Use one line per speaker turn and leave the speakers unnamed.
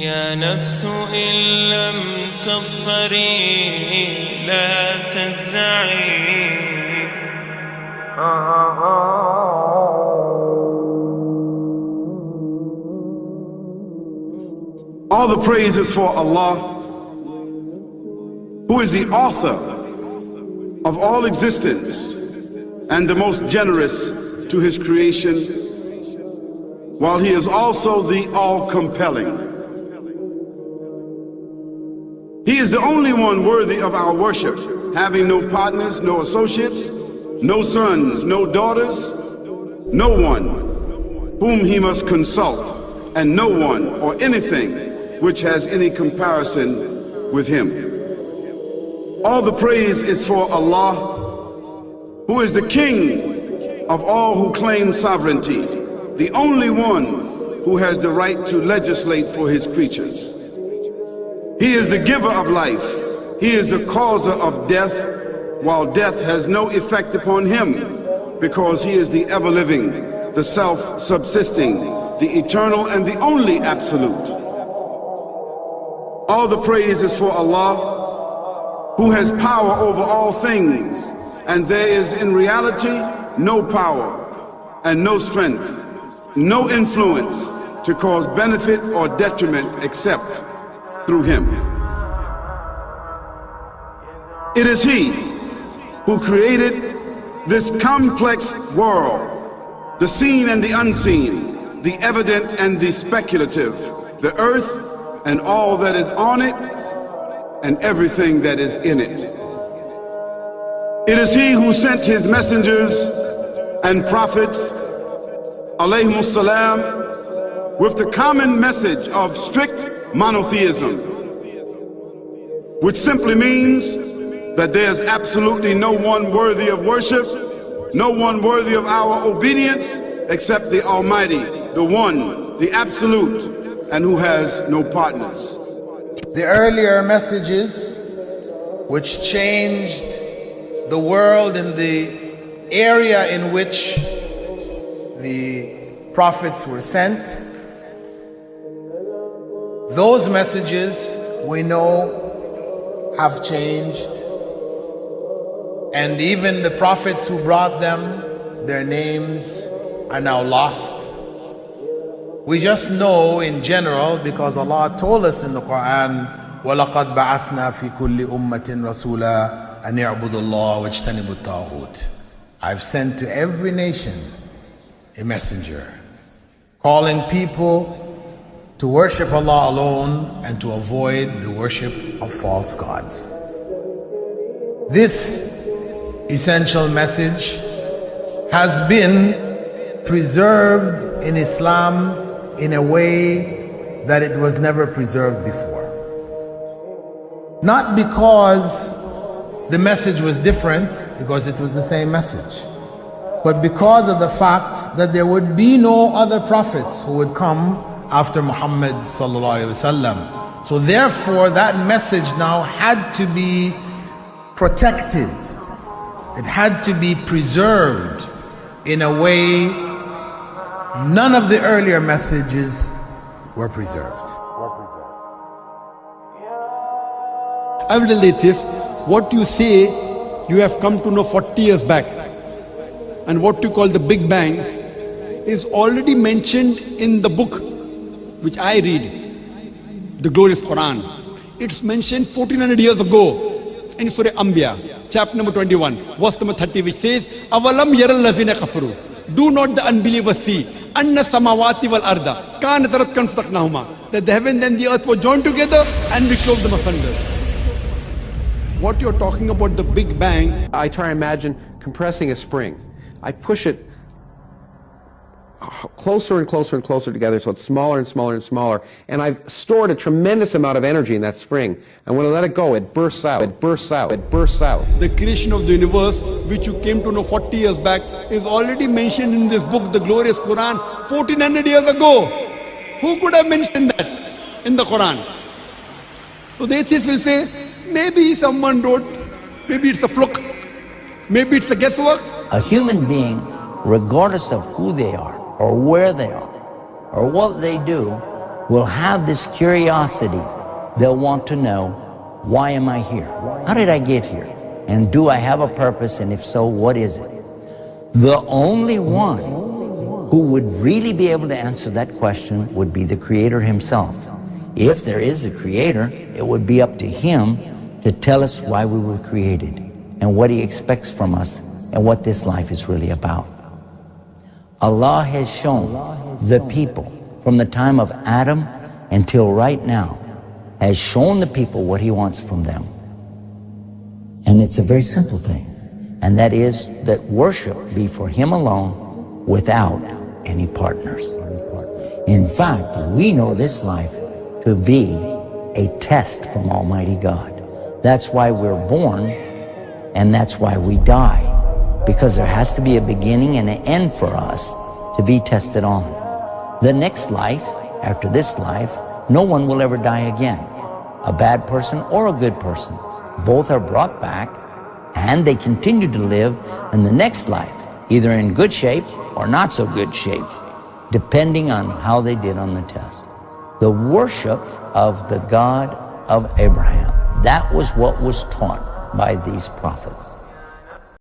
يا نفس إن لم تظفري لا تجزعي.
All the praise is for Allah, who is the author of all existence and the most generous to his creation, while he is also the all-compelling. He is the only one worthy of our worship, having no partners, no associates, no sons, no daughters, no one whom he must consult, and no one or anything which has any comparison with him. All the praise is for Allah, who is the King of all who claim sovereignty, the only one who has the right to legislate for his creatures. He is the giver of life. He is the causer of death, while death has no effect upon him, because he is the ever-living, the self-subsisting, the eternal and the only absolute. All the praise is for Allah, who has power over all things, and there is in reality no power and no strength, no influence to cause benefit or detriment except through him. It is he who created this complex world, the seen and the unseen, the evident and the speculative, the earth and all that is on it and everything that is in it. It is he who sent his messengers and prophets, alayhimus salam, with the common message of strict monotheism, which simply means that there's absolutely no one worthy of worship, no one worthy of our obedience except the Almighty, the One, the Absolute, and who has no partners.
The earlier messages which changed the world in the area in which the prophets were sent, those messages we know have changed, and even the prophets who brought them, their names are now lost. We just know in general because Allah told us in the Quran, وَلَقَدْ بَعَثْنَا فِي كُلِّ أُمَّةٍ رَسُولًا أَنْ يَعْبُدُوا اللَّهَ وَاجْتَنِبُوا الطَّاغُوتَ. I've sent to every nation a messenger, calling people to worship Allah alone and to avoid the worship of false gods. This essential message has been preserved in Islam in a way that it was never preserved before. Not because the message was different, because it was the same message, but because of the fact that there would be no other prophets who would come after Muhammad sallallahu alaihi wasallam. So therefore that message now had to be protected. It had to be preserved in a way none of the earlier messages were preserved.
I will tell you this, what you say you have come to know 40 years back, and what you call the Big Bang is already mentioned in the book which I read, the glorious Quran. It's mentioned 1400 years ago in Surah Anbiya, chapter number 21, verse number 30, which says, Avalam yaral lazina kafaru. Do not the unbelievers see anna samawati wal arda kanat ratkan fataqnahuma, that the heaven and the earth were joined together and we clove them asunder. What you're talking about, the Big Bang,
I try to imagine compressing a spring. I push it closer and closer and closer together so it's smaller and smaller and smaller, and I've stored a tremendous amount of energy in that spring, and when I let it go, it bursts out, it bursts out, it bursts out.
the creation of the universe, which you came to know 40 years back, is already mentioned in this book, the glorious Quran, 1400 years ago. Who could have mentioned that in the Quran? So the atheists will say, maybe someone wrote, maybe it's a fluke, maybe it's a guesswork.
A human being, regardless of who they are, or where they are, or what they do, will have this curiosity. They'll want to know, why am I here? How did I get here? And do I have a purpose? And if so, what is it? The only one who would really be able to answer that question would be the Creator himself. If there is a Creator, it would be up to him to tell us why we were created and what he expects from us and what this life is really about. Allah has shown the people from the time of Adam until right now, has shown the people what he wants from them. And it's a very simple thing, and that is that worship be for him alone without any partners. In fact, we know this life to be a test from Almighty God. That's why we're born, and that's why we die, because there has to be a beginning and an end for us to be tested on. The next life, after this life, no one will ever die again. A bad person or a good person. Both are brought back and they continue to live in the next life, either in good shape or not so good shape, depending on how they did on the test. The worship of the God of Abraham, that was what was taught by these prophets.